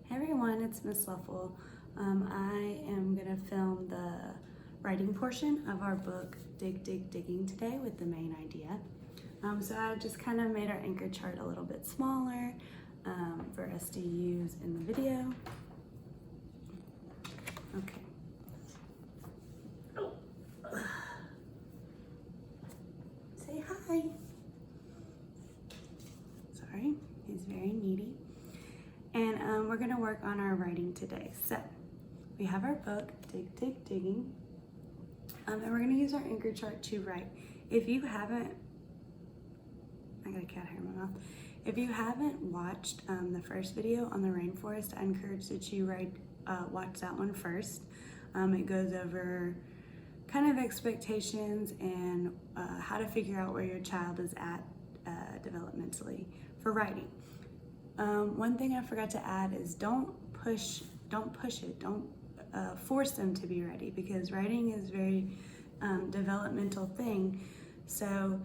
Hey everyone, it's Miss Luffle. I am going to film the writing portion of our book, Dig, Dig, Digging today with the main idea. So I just kind of made our anchor chart a little bit smaller for us to use in the video. Okay. Oh. Say hi. Sorry, he's very needy. And we're going to work on our writing today. So we have our book, Dig, Dig, Digging, and we're going to use our anchor chart to write. If you haven't, I got a cat hair in my mouth. If you haven't watched the first video on the rainforest, I encourage that you watch that one first. It goes over kind of expectations and how to figure out where your child is at developmentally for writing. One thing I forgot to add is don't push it. Don't force them to be ready, because writing is a very developmental thing. So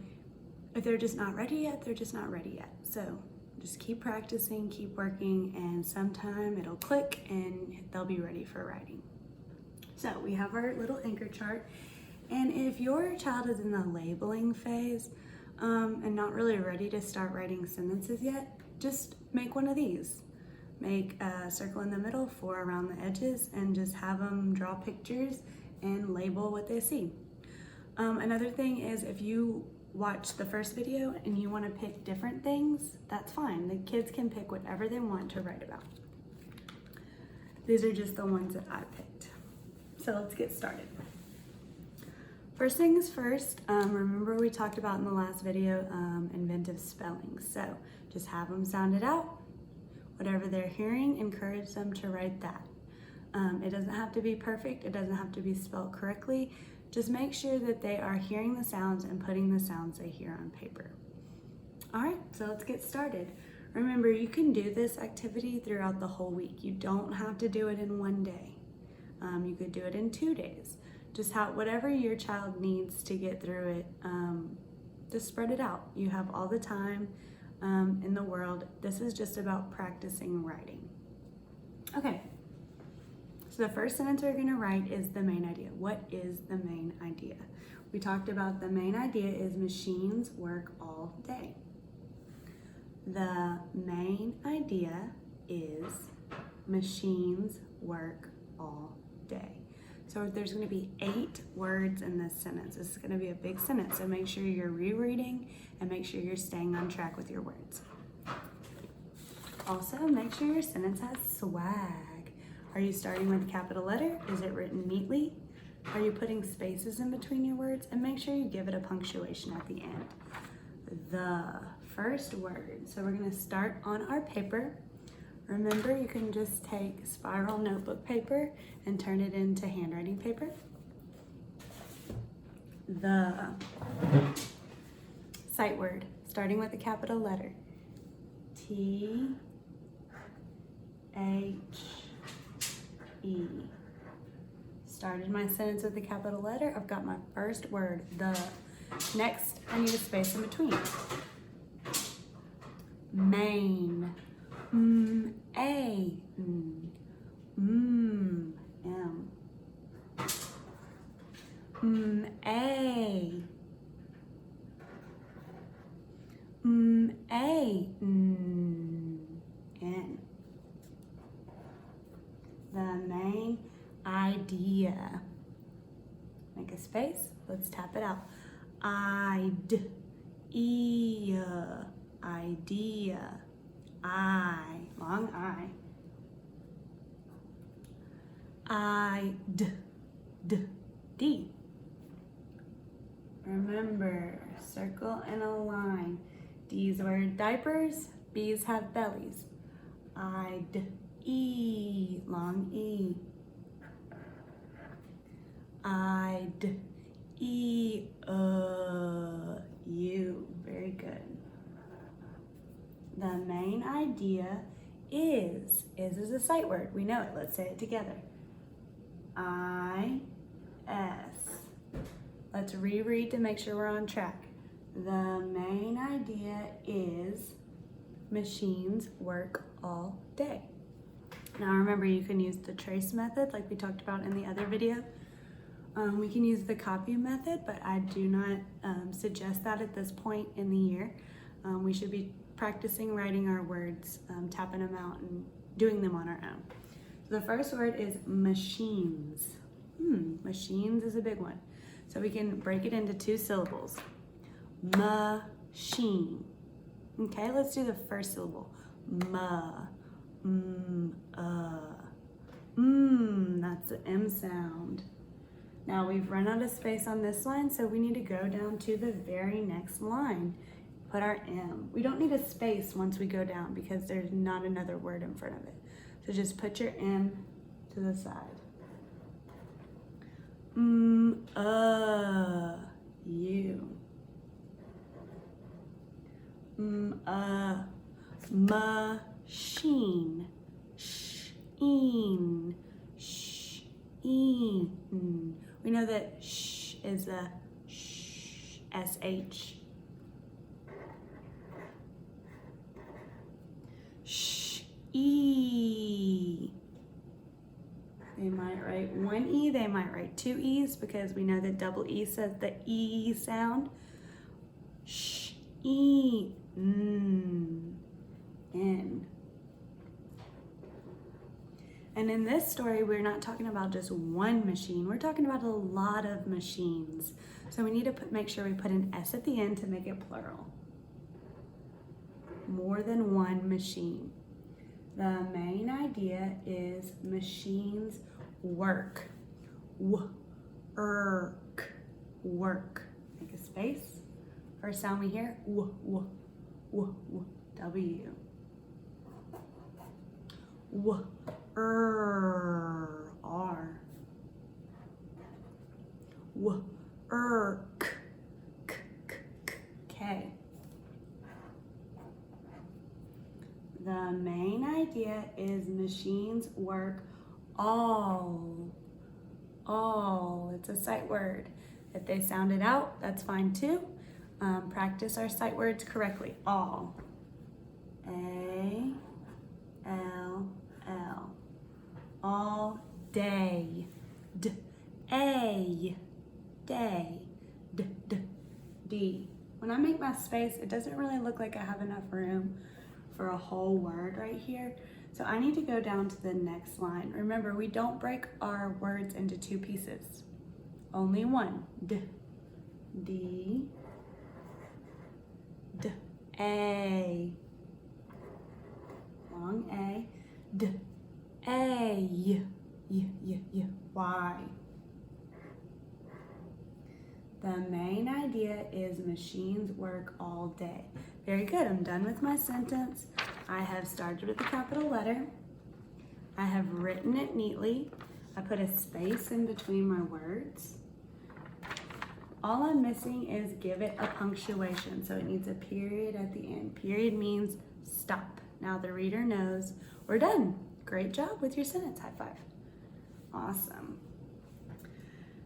if they're just not ready yet, they're just not ready yet. So just keep practicing, keep working, and sometime it'll click and they'll be ready for writing. So we have our little anchor chart. And if your child is in the labeling phase and not really ready to start writing sentences yet, just make one of these. Make a circle in the middle, 4 around the edges, and just have them draw pictures and label what they see. Another thing is, if you watch the first video and you want to pick different things, that's fine. The kids can pick whatever they want to write about. These are just the ones that I picked. So let's get started. First things first, remember we talked about in the last video inventive spelling. So just have them sound it out. Whatever they're hearing, encourage them to write that. It doesn't have to be perfect. It doesn't have to be spelled correctly. Just make sure that they are hearing the sounds and putting the sounds they hear on paper. All right, so let's get started. Remember, you can do this activity throughout the whole week. You don't have to do it in one day. You could do it in 2 days. Just whatever your child needs to get through it, just spread it out. You have all the time in the world. This is just about practicing writing. Okay, so the first sentence we're gonna write is the main idea. What is the main idea? We talked about the main idea is machines work all day. The main idea is machines work all day. So there's going to be 8 words in this sentence. This is going to be a big sentence, so make sure you're rereading and make sure you're staying on track with your words. Also, make sure your sentence has swag. Are you starting with a capital letter? Is it written neatly? Are you putting spaces in between your words? And make sure you give it a punctuation at the end. The first word. So we're going to start on our paper. Remember, you can just take spiral notebook paper and turn it into handwriting paper. The sight word, starting with a capital letter. T-H-E. Started my sentence with a capital letter. I've got my first word, the. Next, I need a space in between. Main. A. M. A. A. N. The main idea. Make a space. Let's tap it out. Idea. I, long I. D. Remember, circle and a line. D's wear diapers, B's have bellies. E, long E. U. Very good. The main idea is a sight word. We know it. Let's say it together. I-S. Let's reread to make sure we're on track. The main idea is machines work all day. Now remember, you can use the trace method like we talked about in the other video. We can use the copy method, but I do not suggest that at this point in the year. We should be practicing writing our words, tapping them out and doing them on our own. So the first word is machines. Machines is a big one. So we can break it into 2 syllables. Machine. Okay, let's do the first syllable. That's the M sound. Now we've run out of space on this line, so we need to go down to the very next line. Put our M. We don't need a space once we go down because there's not another word in front of it. So just put your M to the side. You. Machine. Sheen. Sheen. We know that sh is a sh, sh. E. They might write 1 E, they might write 2 E's because we know that double E says the E sound. Sh, E, N. And in this story, we're not talking about just one machine, we're talking about a lot of machines. So we need to make sure we put an S at the end to make it plural. More than one machine. The main idea is machines work. Work. Make a space. First sound we hear, W. R. K. The main idea is machines work all. It's a sight word. If they sound it out, that's fine too. Practice our sight words correctly. All. A-L-L. All day. D-A. Day. D-D. When I make my space, it doesn't really look like I have enough room for a whole word right here. So I need to go down to the next line. Remember, we don't break our words into 2 pieces. Only one. D, A. Long A. D, A. Y. The main idea is machines work all day. Very good, I'm done with my sentence. I have started with a capital letter. I have written it neatly. I put a space in between my words. All I'm missing is give it a punctuation. So it needs a period at the end. Period means stop. Now the reader knows we're done. Great job with your sentence. High five. Awesome.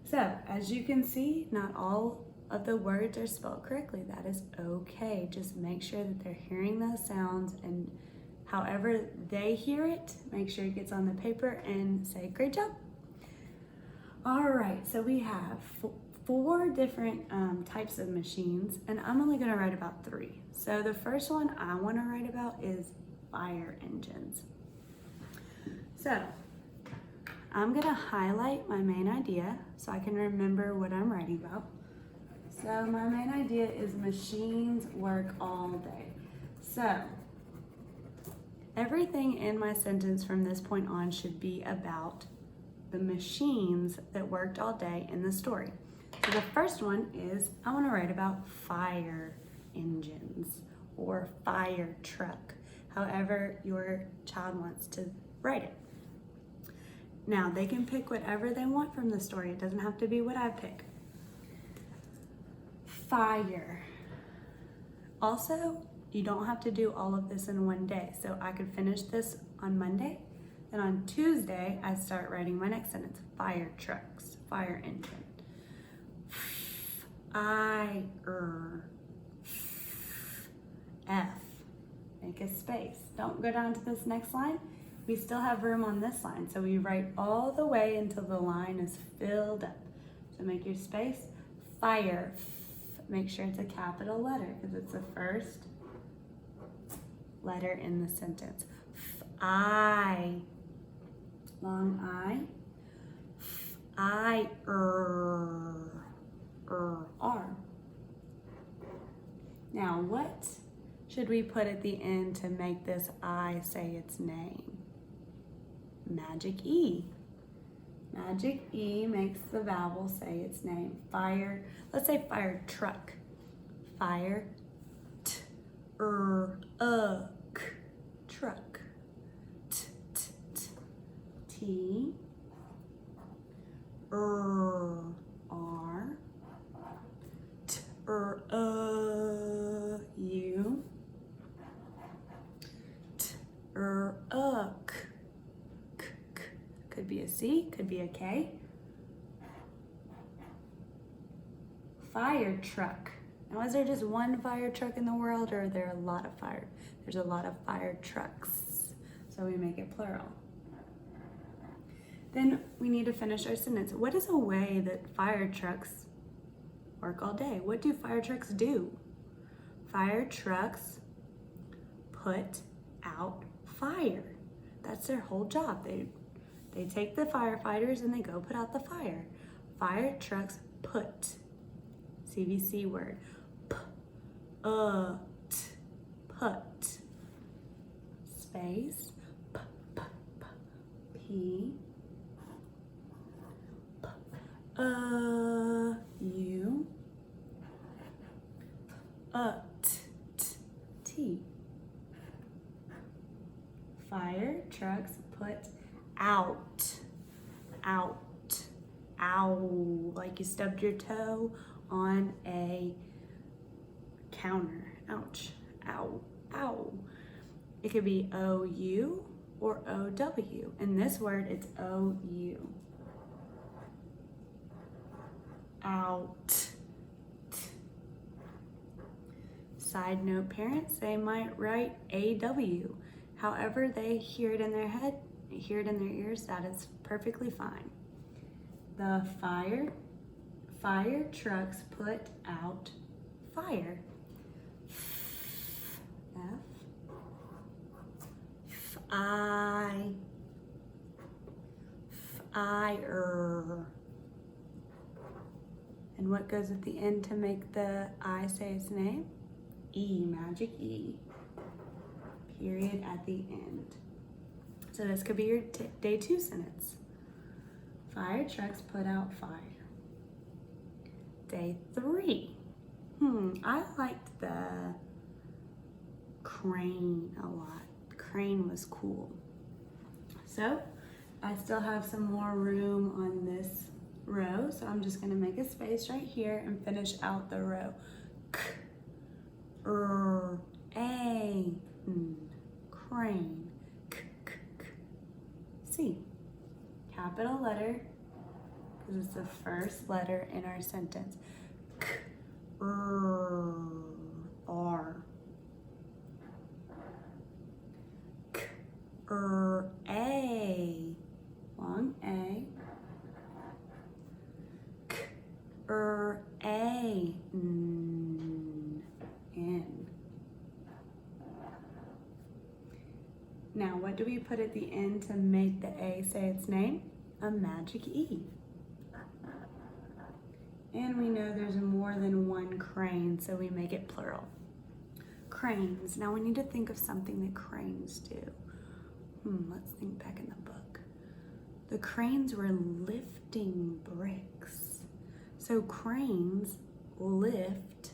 So as you can see, not all of the words are spelled correctly. That is okay. Just make sure that they're hearing those sounds, and however they hear it, make sure it gets on the paper and say, great job. All right, so we have 4 different types of machines, and I'm only gonna write about 3. So the first one I wanna write about is fire engines. So I'm gonna highlight my main idea so I can remember what I'm writing about. So my main idea is machines work all day. So everything in my sentence from this point on should be about the machines that worked all day in the story. So the first one is I want to write about fire engines or fire truck, however your child wants to write it. Now they can pick whatever they want from the story. It doesn't have to be what I pick. Fire. Also, you don't have to do all of this in one day. So I could finish this on Monday, and on Tuesday, I start writing my next sentence. Fire trucks, fire engine. Fire. F. Make a space. Don't go down to this next line. we still have room on this line. So we write all the way until the line is filled up. So make your space, fire. Make sure it's a capital letter because it's the first letter in the sentence. I, long I, R. Now what should we put at the end to make this I say its name? Magic E. Magic E makes the vowel say its name. Fire, let's say fire truck. Fire, truck. T, R, U, could be a C, could be a K. Fire truck. Now, is there just one fire truck in the world, or are there a lot of fire? There's a lot of fire trucks, so we make it plural. Then we need to finish our sentence. What is a way that fire trucks work all day? What do fire trucks do? Fire trucks put out fire. That's their whole job. They take the firefighters and they go put out the fire. Fire trucks put, CVC word, put, space, P, U, T. Fire trucks put out, ow, like you stubbed your toe on a counter. Ouch, ow. It could be O-U or O-W. In this word, it's O-U. Out. Side note, parents, they might write A-W. However they hear it in their head, hear it in their ears, that is perfectly fine. The fire trucks put out fire. Fire. And what goes at the end to make the I say its name? E, magic E. Period at the end. So this could be your day 2 sentence. Fire trucks put out fire. Day 3. I liked the crane a lot. The crane was cool. So I still have some more room on this row, so I'm just gonna make a space right here and finish out the row. Crane. C. Capital letter, because it's the first letter in our sentence. R. A. Long A. N. Now, what do we put at the end to make the A say its name? A magic E. And we know there's more than one crane, so we make it plural. Cranes. Now we need to think of something that cranes do. Let's think back in the book. The cranes were lifting bricks. So cranes lift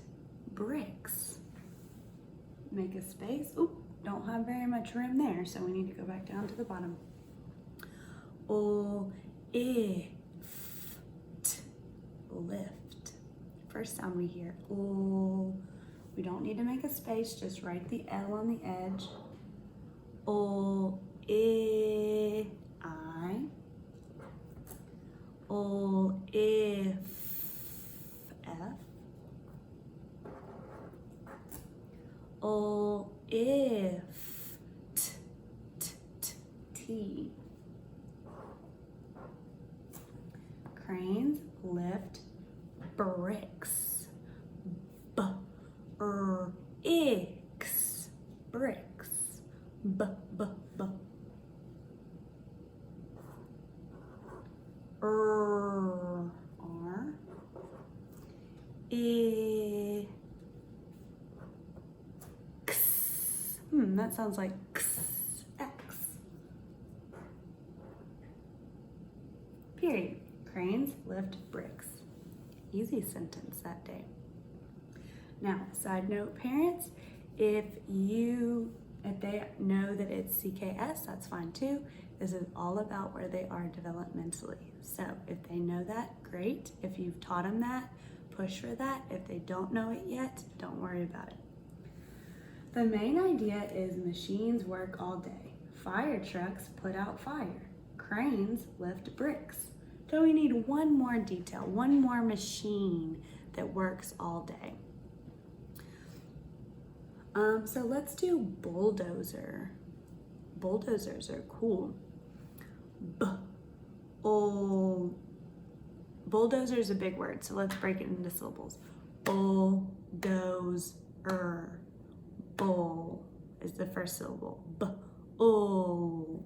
bricks. Make a space. Oop, don't have very much room there, so we need to go back down to the bottom. Lift. First sound we hear. We don't need to make a space, just write the L on the edge. T. Cranes lift bricks. B-r-icks. Bricks. B-b-b. R. I. X. That sounds like X. X. Period. Cranes lift bricks. Easy sentence that day. Now, side note, parents, if they know that it's CKS, that's fine too. This is all about where they are developmentally. So if they know that, great. If you've taught them that, push for that. If they don't know it yet, don't worry about it. The main idea is machines work all day. Fire trucks put out fire. Cranes lift bricks. So we need one more detail, one more machine that works all day. So let's do bulldozer. Bulldozers are cool. Bulldozer is a big word, so let's break it into syllables. Bulldozer. Bull is the first syllable. Bull.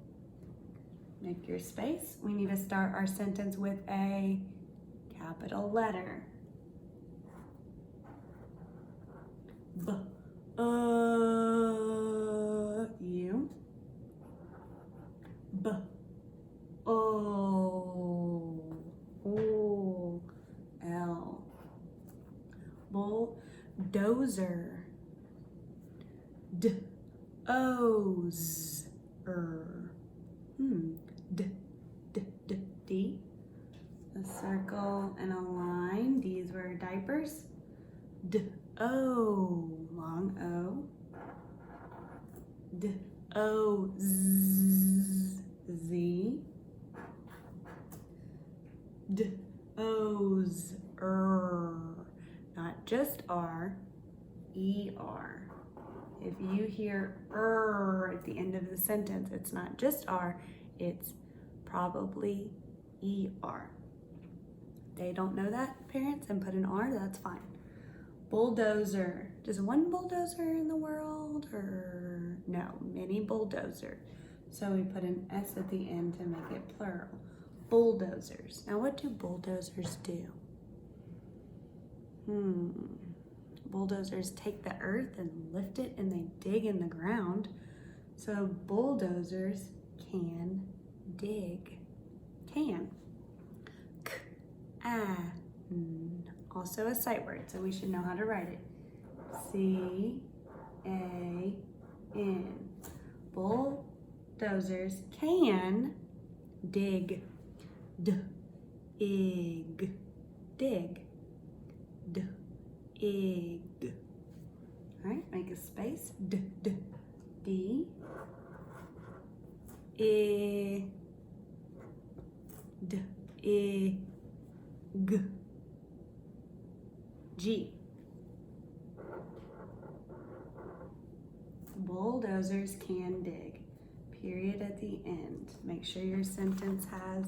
Make your space. We need to start our sentence with a capital letter. U. L. Bulldozer. D. A circle and a line. These were diapers. O. Long O. Z. Not just R, ER. If you hear at the end of the sentence, it's not just R, it's probably ER. They don't know that, parents, and put an R, that's fine. Bulldozer. Just one bulldozer in the world, or no, many bulldozers. So we put an S at the end to make it plural. Bulldozers. Now what do bulldozers do? Bulldozers take the earth and lift it and they dig in the ground. So bulldozers can dig. Can. K-A-N. Also a sight word, so we should know how to write it. C-A-N. Bulldozers can dig. D-ig. Dig. D-ig. All right, make a space. D-D-D. D-I-G. G. Bulldozers can dig. Period at the end. Make sure your sentence has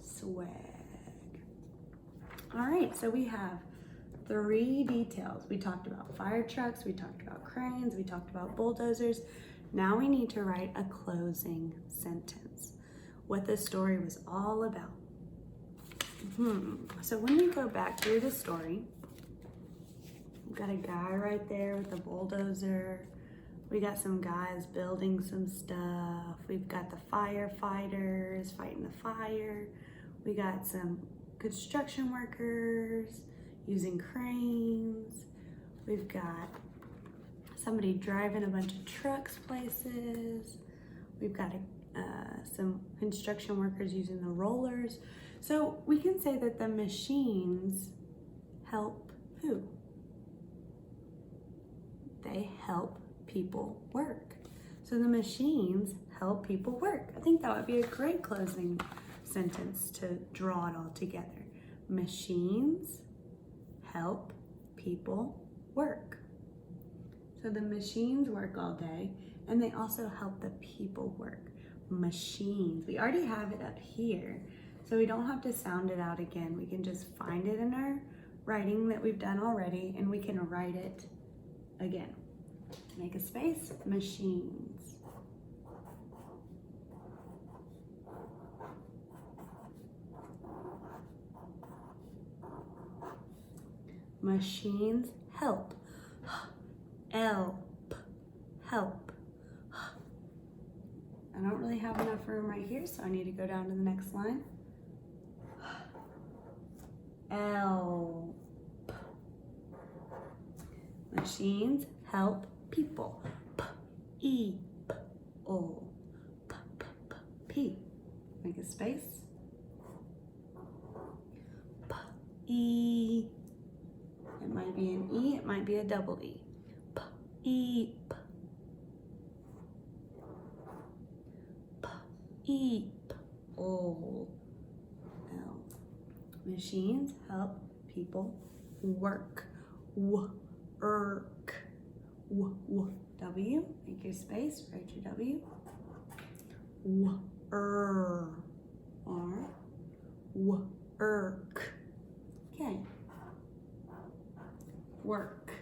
swag. All right, so we have 3 details. We talked about fire trucks, we talked about cranes, we talked about bulldozers. Now we need to write a closing sentence. What the story was all about. So when we go back through the story, we've got a guy right there with a bulldozer. We got some guys building some stuff. We've got the firefighters fighting the fire. We got some construction workers using cranes. We've got somebody driving a bunch of trucks places. We've got some construction workers using the rollers. So we can say that the machines help who? They help people work. So the machines help people work. I think that would be a great closing sentence to draw it all together. Machines help people work. So the machines work all day and they also help the people work. Machines. We already have it up here, so we don't have to sound it out again. We can just find it in our writing that we've done already, and we can write it again. Make a space, machines. Machines help. Help. Help. I don't really have enough room right here, so I need to go down to the next line. Help. Machines help people. P-E-P-O. P. Make a space. P-E. It might be an E, it might be a double E. P-E-P. P-E-P-O. L. Machines help people work. Work. W. Make your space. Write your W. R. Work. Okay. Work.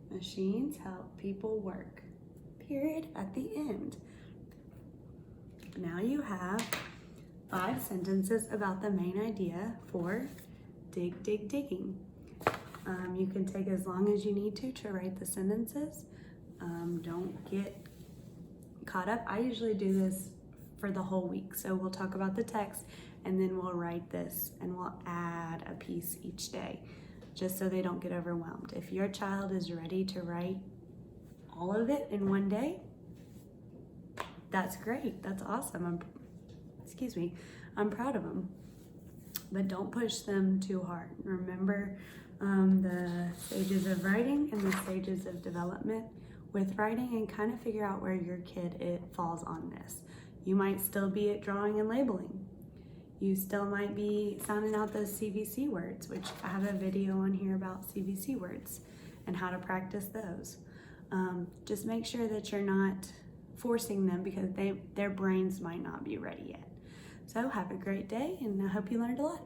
Machines help people work. Period at the end. Now you have 5 sentences about the main idea for dig, dig, digging. You can take as long as you need to write the sentences. Don't get caught up. I usually do this for the whole week. So we'll talk about the text and then we'll write this and we'll add a piece each day just so they don't get overwhelmed. If your child is ready to write all of it in one day, that's great. That's awesome. I'm proud of them. But don't push them too hard. Remember the stages of writing and the stages of development with writing, and kind of figure out where your kid falls on this. You might still be at drawing and labeling. You still might be sounding out those CVC words, which I have a video on here about CVC words and how to practice those. Just make sure that you're not forcing them because their brains might not be ready yet. So have a great day, and I hope you learned a lot.